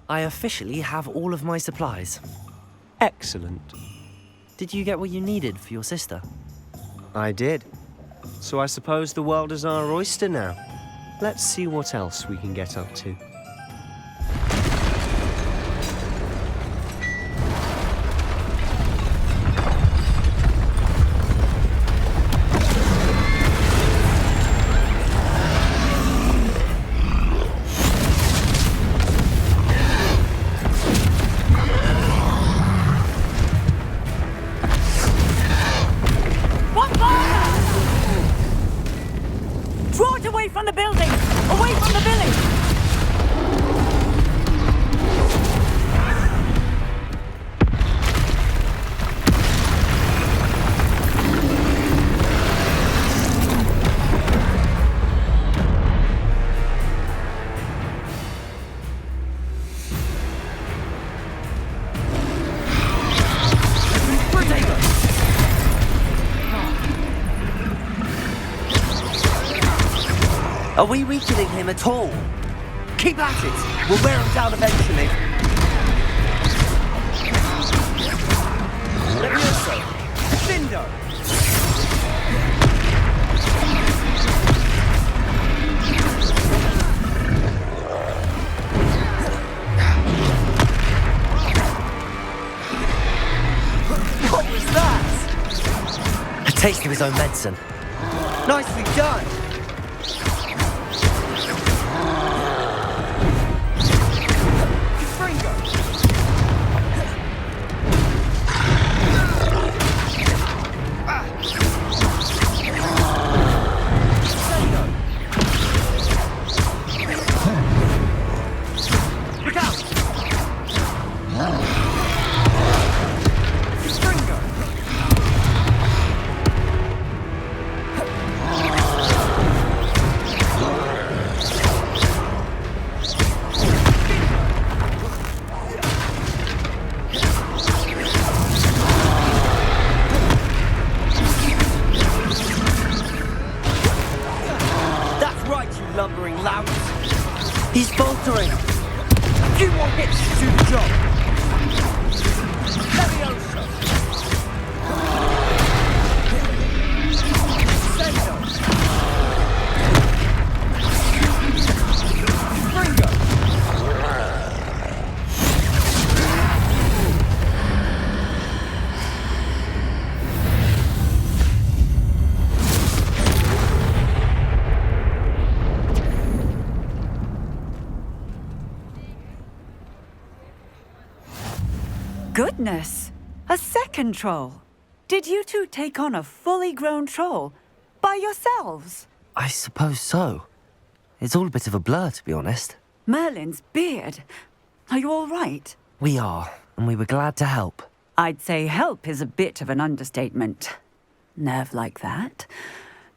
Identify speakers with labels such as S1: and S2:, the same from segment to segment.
S1: I officially have all of my supplies.
S2: Excellent.
S1: Did you get what you needed for your sister?
S2: I did. So I suppose the world is our oyster now. Let's see what else we can get up to.
S3: From the building! Away from the village!
S1: Are we weakening him at all? Keep at it! We'll wear him down eventually. Levioso! Cinder! What was that? A taste of his own medicine. Nicely done! Lumbering louts. He's faltering. A few more hits to do the job. Levioso. Sendo. Springo.
S3: Goodness! A second troll! Did you two take on a fully grown troll? By yourselves?
S1: I suppose so. It's all a bit of a blur, to be honest.
S3: Merlin's beard. Are you all right?
S1: We are, and we were glad to help.
S3: I'd say help is a bit of an understatement. Nerve like that.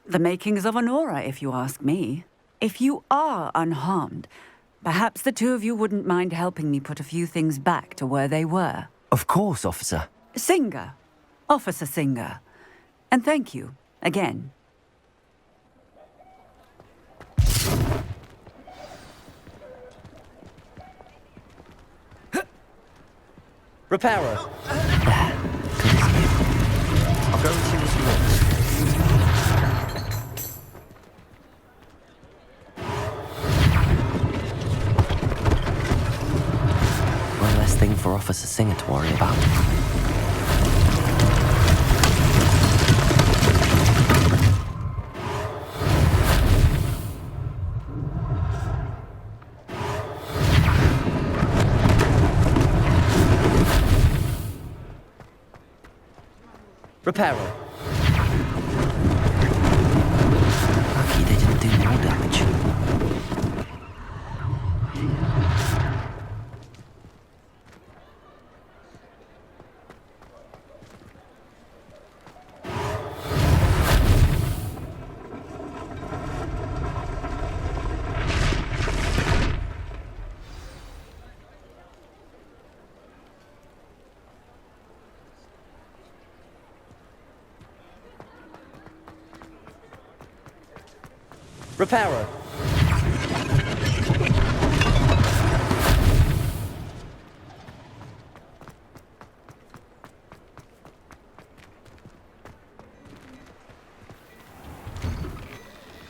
S3: The makings of an aura, if you ask me. If you are unharmed, perhaps the two of you wouldn't mind helping me put a few things back to where they were.
S1: Of course, officer.
S3: Singer. Officer Singer. And thank you, again.
S1: Repairer. There. Good as new. I'll go and see what's wrong. One less thing for Officer Singer to worry about. Repairer. Lucky they didn't do more damage. Repairer.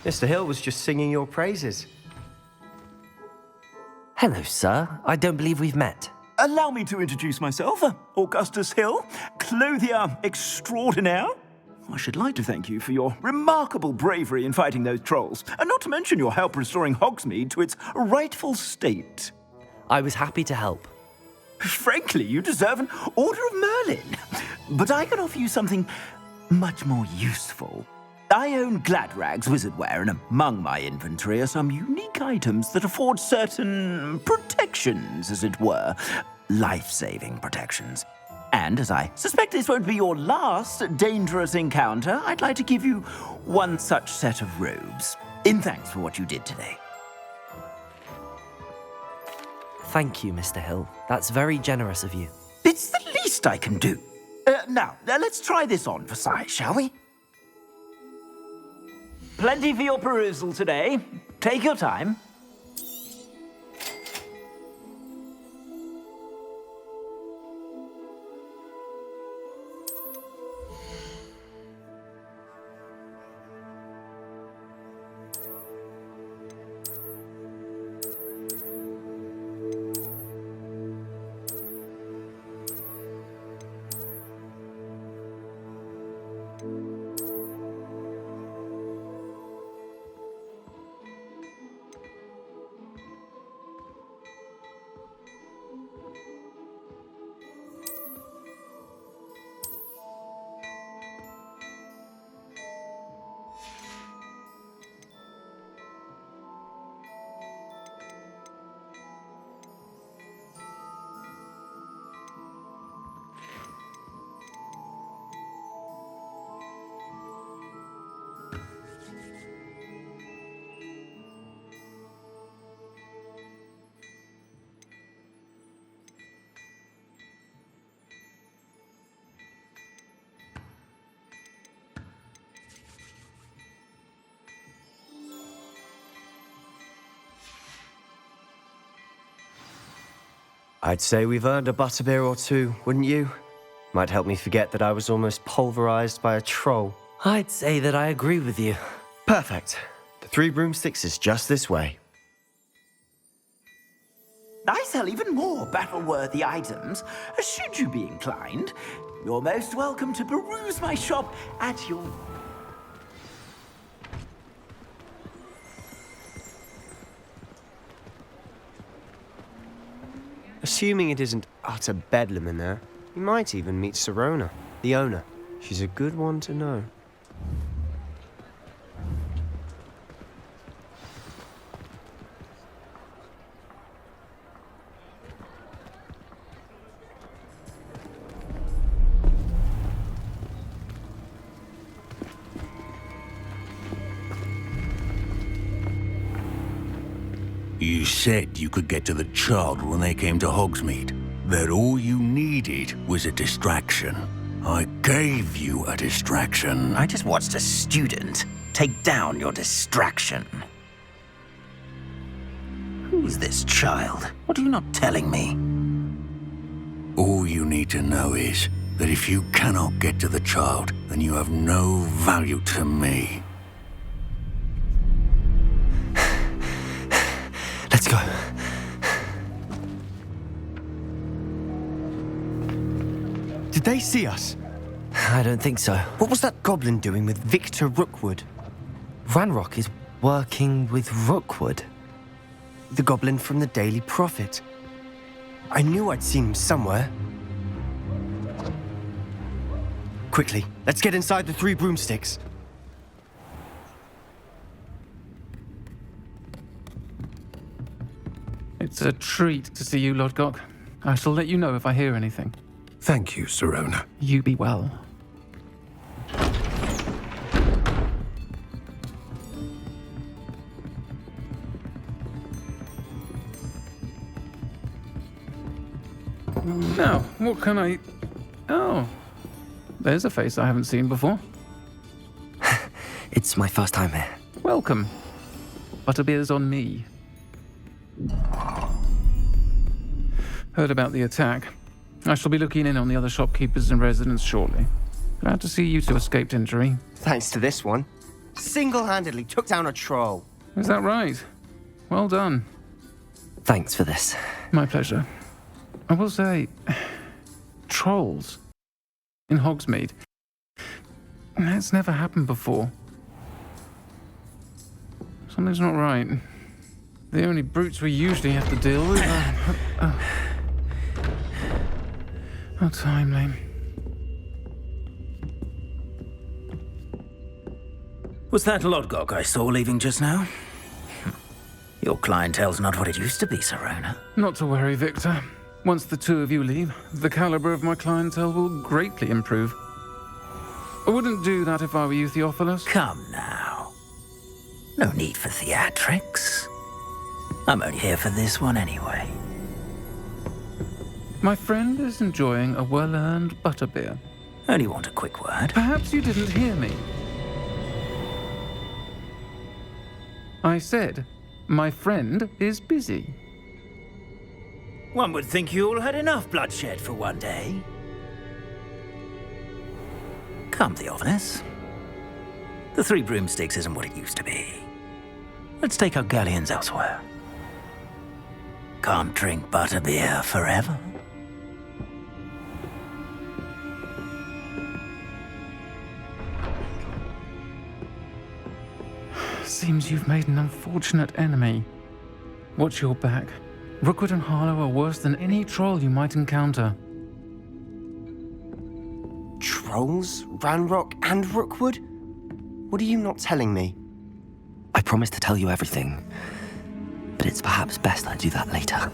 S2: Mr. Hill was just singing your praises.
S1: Hello, sir. I don't believe we've met.
S4: Allow me to introduce myself, Augustus Hill, clothier extraordinaire. I should like to thank you for your remarkable bravery in fighting those trolls, and not to mention your help restoring Hogsmeade to its rightful state.
S1: I was happy to help.
S4: Frankly, you deserve an Order of Merlin. But I can offer you something much more useful. I own Gladrag's wizardware, and among my inventory are some unique items that afford certain protections, as it were. Life-saving protections. And as I suspect this won't be your last dangerous encounter, I'd like to give you one such set of robes, in thanks for what you did today.
S1: Thank you, Mr. Hill. That's very generous of you.
S4: It's the least I can do. Now, let's try this on for size, shall we? Plenty for your perusal today. Take your time.
S2: I'd say we've earned a butterbeer or two, wouldn't you? Might help me forget that I was almost pulverized by a troll.
S1: I'd say that I agree with you.
S2: Perfect. The Three Broomsticks is just this way.
S4: I sell even more battle-worthy items. Should you be inclined, you're most welcome to peruse my shop at your...
S2: Assuming it isn't utter bedlam in there, you might even meet Sirona, the owner. She's a good one to know.
S5: You said you could get to the child when they came to Hogsmeade. That all you needed was a distraction. I gave you a distraction.
S4: I just watched a student take down your distraction. Who's this child? What are you not telling me?
S5: All you need to know is that if you cannot get to the child, then you have no value to me.
S1: Let's go.
S2: Did they see us?
S1: I don't think so.
S2: What was that goblin doing with Victor Rookwood?
S1: Ranrock is working with Rookwood.
S2: The goblin from the Daily Prophet. I knew I'd seen him somewhere. Quickly, let's get inside the Three Broomsticks.
S6: It's a treat to see you, Lodgok. I shall let you know if I hear anything.
S5: Thank you, Sirona.
S6: You be well. Now, what can I... Oh, there's a face I haven't seen before.
S1: It's my first time here.
S6: Welcome. Butterbeer's on me. Heard about the attack. I shall be looking in on the other shopkeepers and residents shortly. Glad to see you two escaped injury.
S2: Thanks to this one. Single-handedly took down a troll.
S6: Is that right? Well done.
S1: Thanks for this.
S6: My pleasure. I will say, trolls in Hogsmeade. That's never happened before. Something's not right. The only brutes we usually have to deal with are... How timely.
S4: Was that Lodgok I saw leaving just now? Your clientele's not what it used to be, Serona.
S6: Not to worry, Victor. Once the two of you leave, the caliber of my clientele will greatly improve. I wouldn't do that if I were you, Theophilus.
S4: Come now. No need for theatrics. I'm only here for this one anyway.
S6: My friend is enjoying a well-earned butterbeer.
S4: Only want a quick word.
S6: Perhaps you didn't hear me. I said, my friend is busy.
S4: One would think you all had enough bloodshed for one day. Come, Theophilus. The Three Broomsticks isn't what it used to be. Let's take our galleons elsewhere. Can't drink butterbeer forever.
S6: Seems you've made an unfortunate enemy. Watch your back. Rookwood and Harlow are worse than any troll you might encounter.
S2: Trolls? Ranrock and Rookwood? What are you not telling me?
S1: I promised to tell you everything, but it's perhaps best I do that later.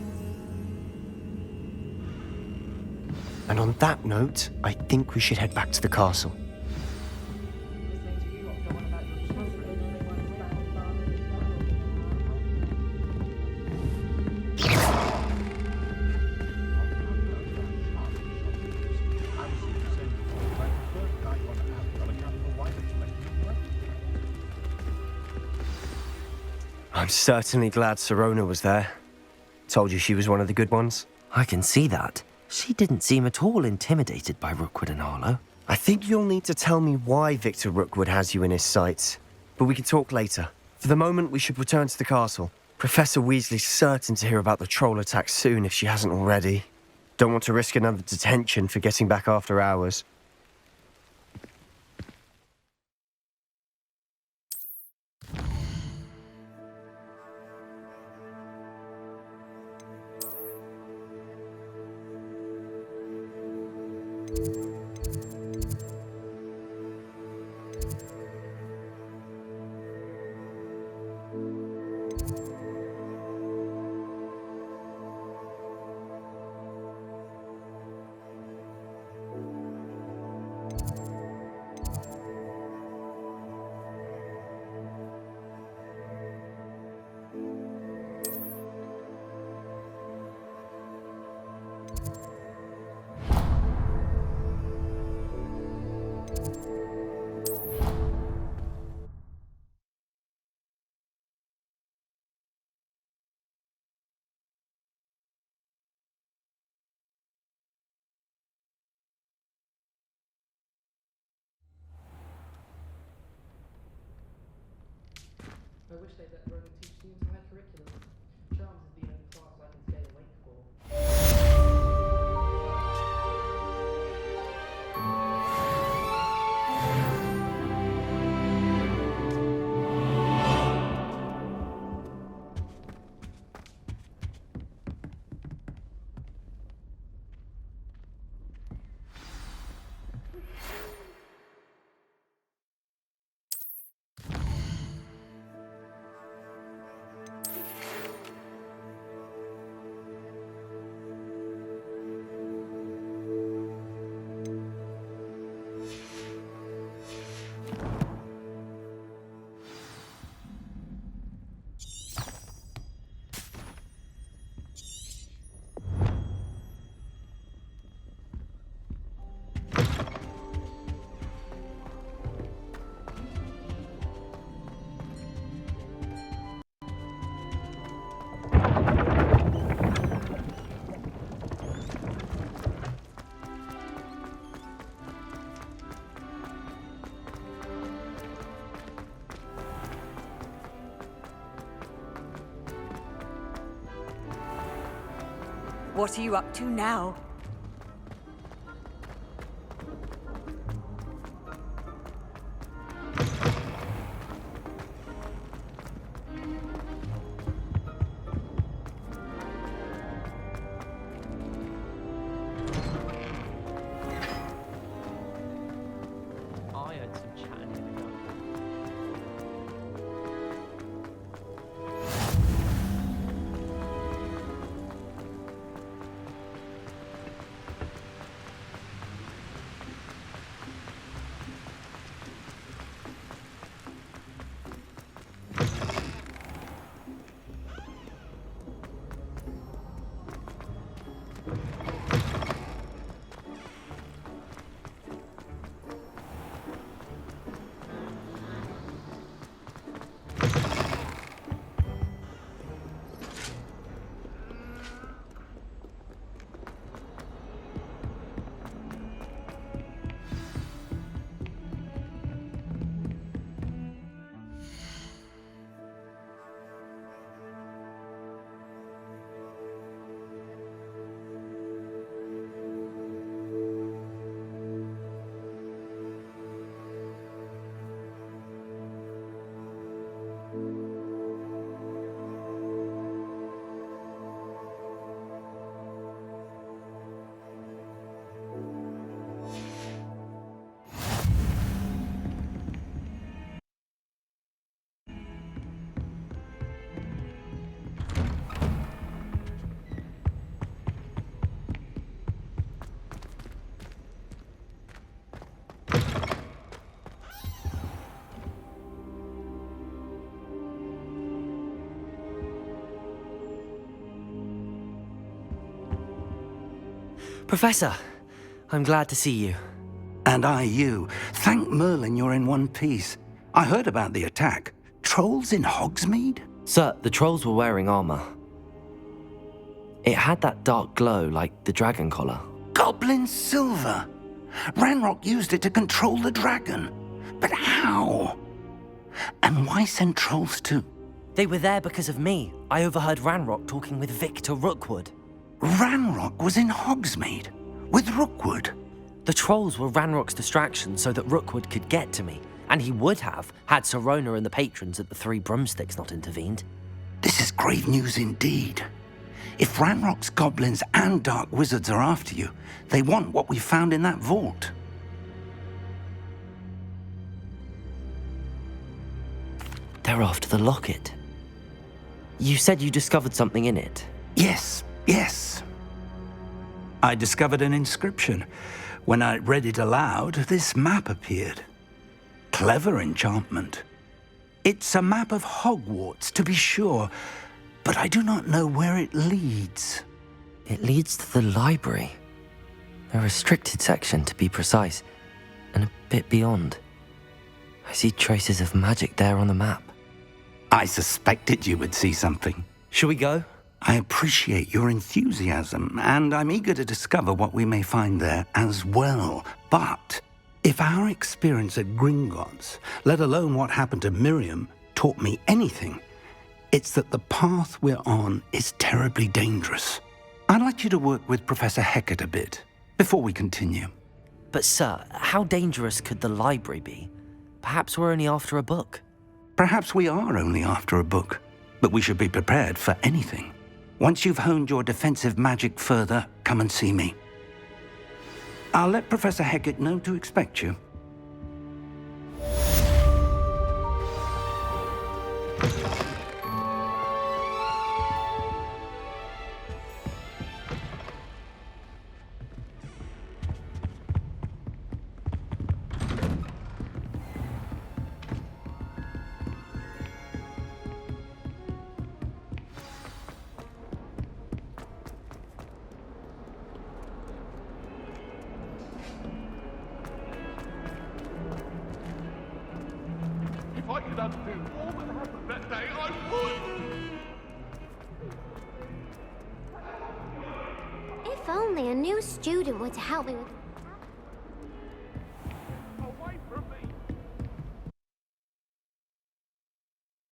S2: And on that note, I think we should head back to the castle. I'm certainly glad Serona was there. Told you she was one of the good ones.
S1: I can see that. She didn't seem at all intimidated by Rookwood and Harlow.
S2: I think you'll need to tell me why Victor Rookwood has you in his sights. But we can talk later. For the moment, we should return to the castle. Professor Weasley's certain to hear about the troll attack soon if she hasn't already. Don't want to risk another detention for getting back after hours.
S6: I wish they'd let Roman teach the entire curriculum. Charms is the only class I can stay awake for.
S3: What are you up to now?
S1: I heard some chatting in the garden. Professor, I'm glad to see you.
S7: And I you. Thank Merlin you're in one piece. I heard about the attack. Trolls in Hogsmeade?
S1: Sir, the trolls were wearing armor. It had that dark glow like the dragon collar.
S7: Goblin silver. Ranrock used it to control the dragon. But how? And why send trolls too?
S1: They were there because of me. I overheard Ranrock talking with Victor Rookwood.
S7: Ranrock was in Hogsmeade with Rookwood.
S1: The trolls were Ranrock's distraction so that Rookwood could get to me, and he would have had Sirona and the patrons at the Three Broomsticks not intervened.
S7: This is grave news indeed. If Ranrock's goblins and dark wizards are after you, they want what we found in that vault.
S1: They're after the locket. You said you discovered something in it.
S7: Yes. I discovered an inscription. When I read it aloud, this map appeared. Clever enchantment. It's a map of Hogwarts, to be sure, but I do not know where it leads.
S1: It leads to the library. A restricted section, to be precise, and a bit beyond. I see traces of magic there on the map.
S7: I suspected you would see something.
S1: Shall we go?
S7: I appreciate your enthusiasm, and I'm eager to discover what we may find there as well. But if our experience at Gringotts, let alone what happened to Miriam, taught me anything, it's that the path we're on is terribly dangerous. I'd like you to work with Professor Hecat a bit before we continue.
S1: But sir, how dangerous could the library be? Perhaps we're only after a book.
S7: Perhaps we are only after a book, but we should be prepared for anything. Once you've honed your defensive magic further, come and see me. I'll let Professor Hecat know to expect you.
S8: If I could undo all that happened that day, I would!
S9: If only a new student were to help me with